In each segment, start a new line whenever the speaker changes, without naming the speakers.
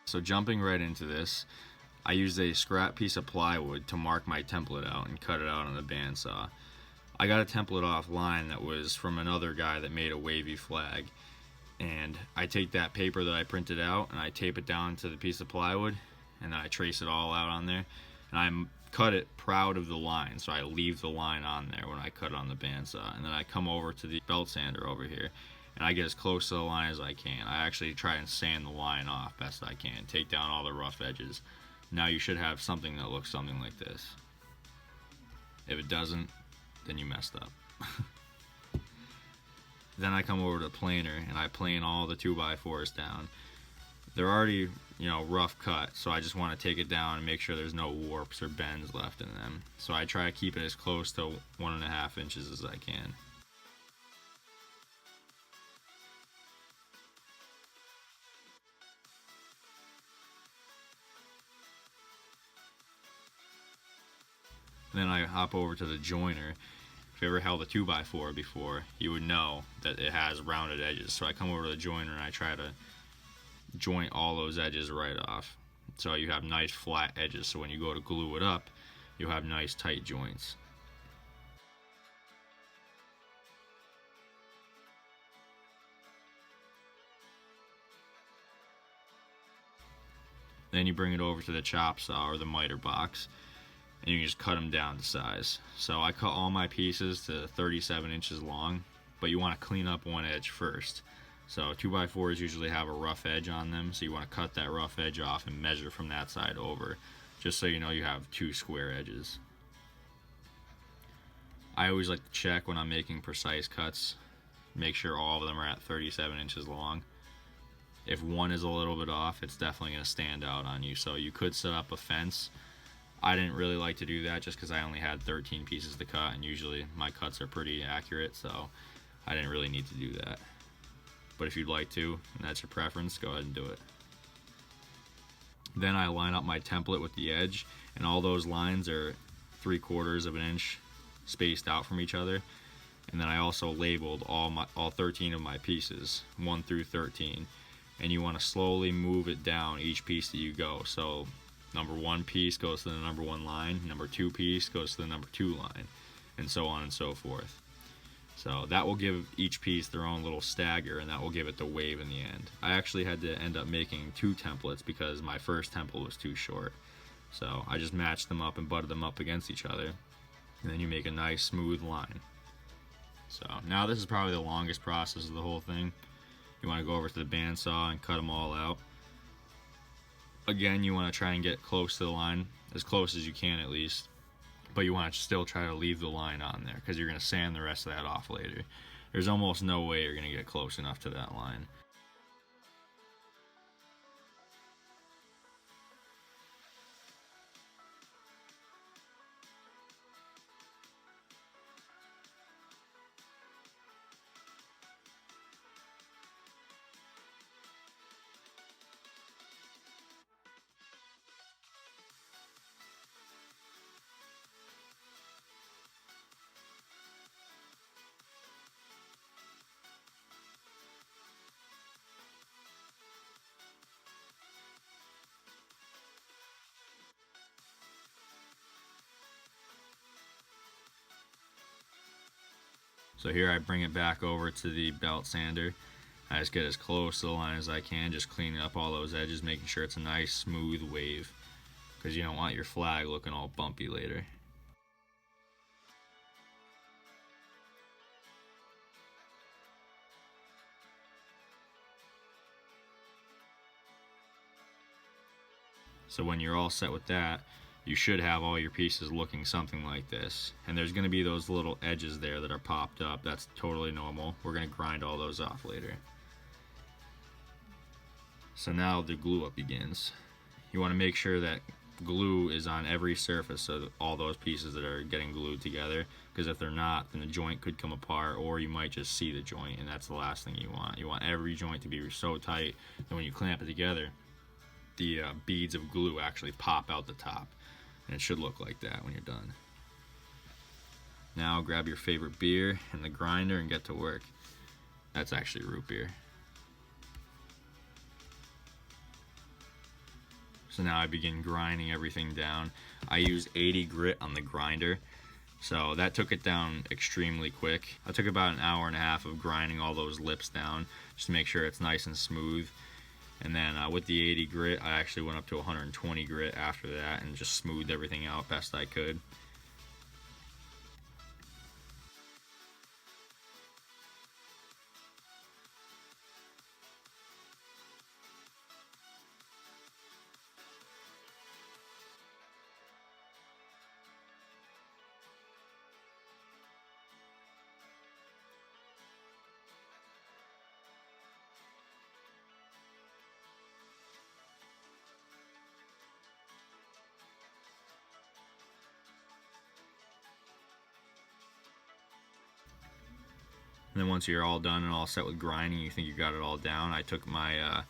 So jumping right into this, I used a scrap piece of plywood to mark my template out and cut it out on the bandsaw. I got a template offline that was from another guy that made a wavy flag, and I take that paper that I printed out and I tape it down to the piece of plywood, and then I trace it all out on there, and I cut it proud of the line, so I leave the line on there when I cut it on the bandsaw, and then I come over to the belt sander over here and I get as close to the line as I can. I actually try and sand the line off best I can, take down all the rough edges. Now you should have something that looks something like this. If it doesn't, then you messed up. Then I come over to the planer and I plane all the 2x4s down. They're already, rough cut, so I just want to take it down and make sure there's no warps or bends left in them. So I try to keep it as close to 1.5 inches as I can. Then I hop over to the joiner. If you ever held a 2x4 before, you would know that it has rounded edges. So I come over to the joiner and I try to joint all those edges right off. So you have nice flat edges, so when you go to glue it up, you'll have nice tight joints. Then you bring it over to the chop saw or the miter box, and you can just cut them down to size. So I cut all my pieces to 37 inches long, but you want to clean up one edge first. So 2x4s usually have a rough edge on them, so you want to cut that rough edge off and measure from that side over, just so you know you have 2 square edges. I always like to check when I'm making precise cuts, make sure all of them are at 37 inches long. If one is a little bit off, it's definitely going to stand out on you. So you could set up a fence. I didn't really like to do that just because I only had 13 pieces to cut, and usually my cuts are pretty accurate, so I didn't really need to do that. But if you'd like to, and that's your preference, go ahead and do it. Then I line up my template with the edge, and all those lines are 3/4 of an inch spaced out from each other. And then I also labeled all 13 of my pieces, 1 through 13. And you want to slowly move it down each piece that you go. So number 1 piece goes to the number 1 line, number 2 piece goes to the number 2 line, and so on and so forth. So that will give each piece their own little stagger, and that will give it the wave in the end. I actually had to end up making 2 templates because my first template was too short. So I just matched them up and butted them up against each other, and then you make a nice smooth line. So now this is probably the longest process of the whole thing. You want to go over to the bandsaw and cut them all out. Again, you want to try and get close to the line, as close as you can at least, but you want to still try to leave the line on there because you're going to sand the rest of that off later. There's almost no way you're going to get close enough to that line. So here I bring it back over to the belt sander. I just get as close to the line as I can, just cleaning up all those edges, making sure it's a nice smooth wave, because you don't want your flag looking all bumpy later. So when you're all set with that, you should have all your pieces looking something like this. And there's going to be those little edges there that are popped up. That's totally normal. We're going to grind all those off later. So now the glue up begins. You want to make sure that glue is on every surface of all those pieces that are getting glued together, because if they're not, then the joint could come apart, or you might just see the joint, and that's the last thing you want. You want every joint to be so tight that when you clamp it together, the beads of glue actually pop out the top, and it should look like that when you're done. Now grab your favorite beer and the grinder and get to work. That's actually root beer. So now I begin grinding everything down. I use 80 grit on the grinder, so that took it down extremely quick. I took about an hour and a half of grinding all those lips down just to make sure it's nice and smooth. And then with the 80 grit, I actually went up to 120 grit after that and just smoothed everything out best I could. And then once you're all done and all set with grinding, you think you got it all down, I took my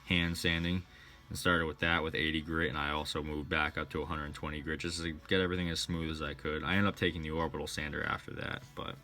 hand sanding and started with that with 80 grit, and I also moved back up to 120 grit just to get everything as smooth as I could. I ended up taking the orbital sander after that, but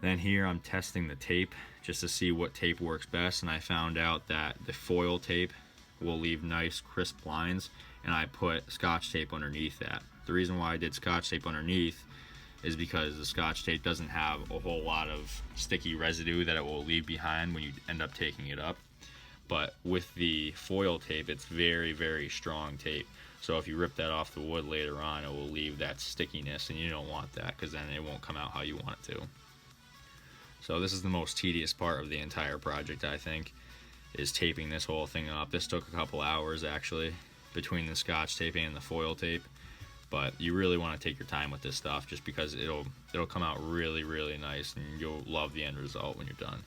then here I'm testing the tape just to see what tape works best, and I found out that the foil tape will leave nice crisp lines, and I put scotch tape underneath that. The reason why I did scotch tape underneath is because the scotch tape doesn't have a whole lot of sticky residue that it will leave behind when you end up taking it up. But with the foil tape, it's very, very strong tape. So if you rip that off the wood later on, it will leave that stickiness, and you don't want that because then it won't come out how you want it to. So this is the most tedious part of the entire project, I think, is taping this whole thing up. This took a couple hours actually between the scotch tape and the foil tape. But you really want to take your time with this stuff just because it'll come out really, really nice, and you'll love the end result when you're done.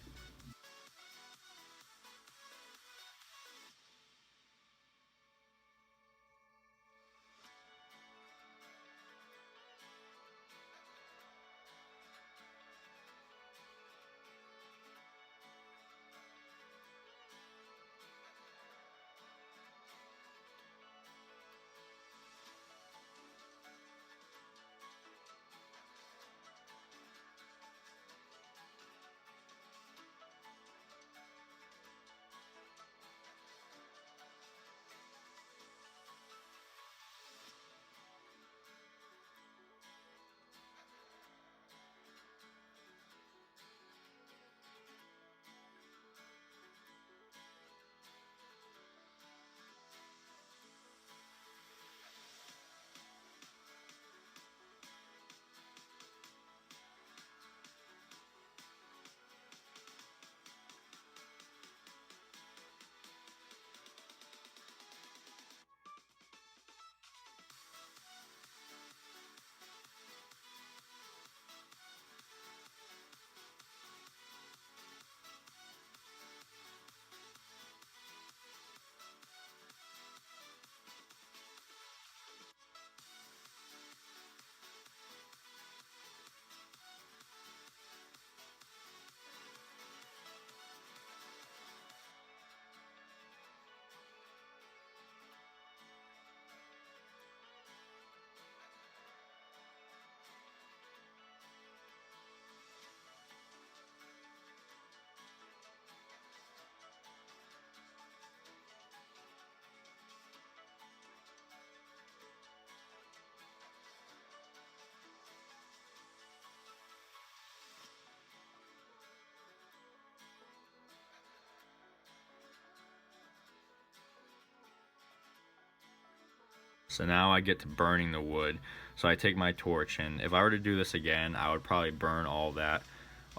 So now I get to burning the wood. So I take my torch, and if I were to do this again, I would probably burn all that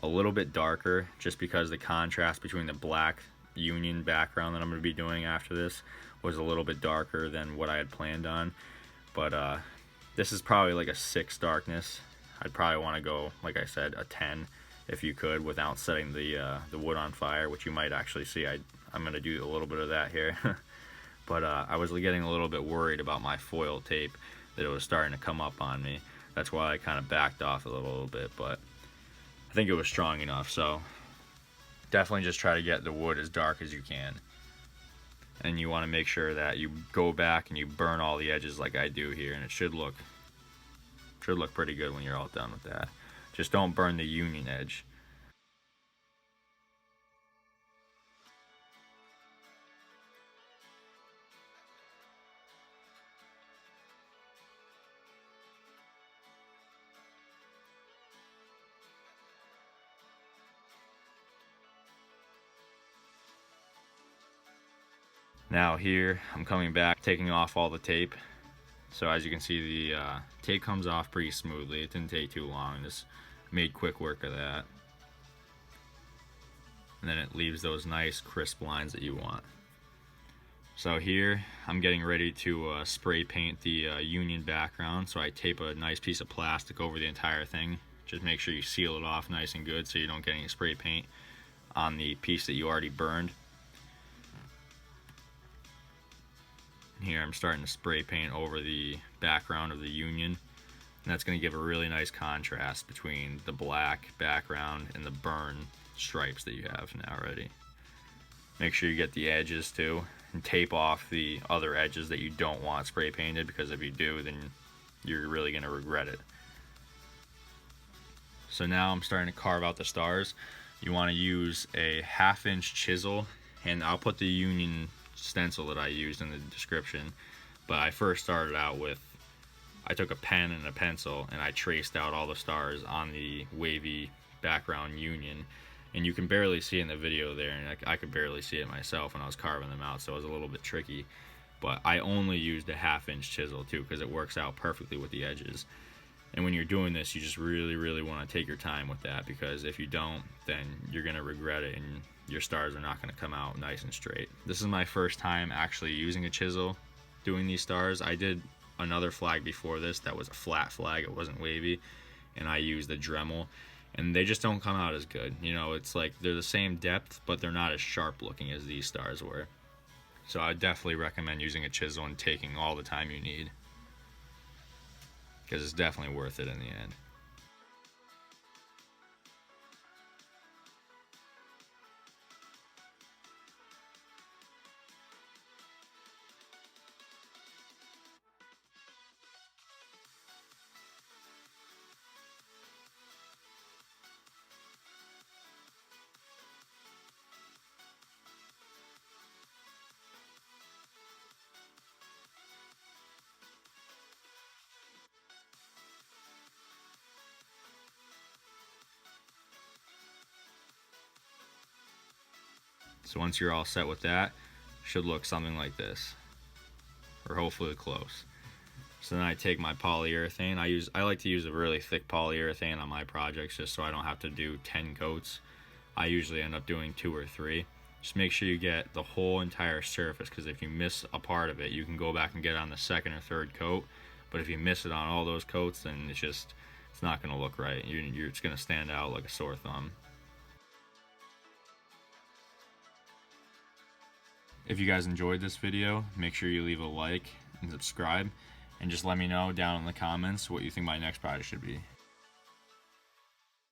a little bit darker just because the contrast between the black union background that I'm going to be doing after this was a little bit darker than what I had planned on. But this is probably like a 6 darkness. I'd probably want to go, like I said, a 10 if you could without setting the wood on fire, which you might actually see. I'm going to do a little bit of that here. But I was getting a little bit worried about my foil tape, that it was starting to come up on me. That's why I kind of backed off a little bit, but I think it was strong enough. So definitely just try to get the wood as dark as you can. And you want to make sure that you go back and you burn all the edges like I do here, and it should look pretty good when you're all done with that. Just don't burn the union edge. Now here, I'm coming back, taking off all the tape. So as you can see, the tape comes off pretty smoothly. It didn't take too long, just made quick work of that. And then it leaves those nice crisp lines that you want. So here, I'm getting ready to spray paint the union background. So I tape a nice piece of plastic over the entire thing. Just make sure you seal it off nice and good so you don't get any spray paint on the piece that you already burned. And here I'm starting to spray paint over the background of the union. And that's going to give a really nice contrast between the black background and the burn stripes that you have now already. Make sure you get the edges too, and tape off the other edges that you don't want spray painted, because if you do, then you're really going to regret it. So now I'm starting to carve out the stars. You want to use a 1/2-inch chisel, and I'll put the union stencil that I used in the description. But I first started out with, I took a pen and a pencil and I traced out all the stars on the wavy background union. And you can barely see it in the video there, and I could barely see it myself when I was carving them out, so it was a little bit tricky. But I only used a 1/2-inch chisel too, because it works out perfectly with the edges. And when you're doing this, you just really want to take your time with that, because if you don't, then you're going to regret it and your stars are not going to come out nice and straight. This is my first time actually using a chisel doing these stars. I did another flag before this that was a flat flag, it wasn't wavy, and I used the Dremel, and they just don't come out as good. You know, it's like they're the same depth, but they're not as sharp looking as these stars were. So I definitely recommend using a chisel and taking all the time you need, because it's definitely worth it in the end. So once you're all set with that, should look something like this, or hopefully close. So then I take my polyurethane. I like to use a really thick polyurethane on my projects, just so I don't have to do 10 coats. I usually end up doing 2 or 3. Just make sure you get the whole entire surface, because if you miss a part of it, you can go back and get it on the 2nd or 3rd coat. But if you miss it on all those coats, then it's not going to look right. It's going to stand out like a sore thumb. If you guys enjoyed this video, make sure you leave a like and subscribe, and just let me know down in the comments what you think my next project should be.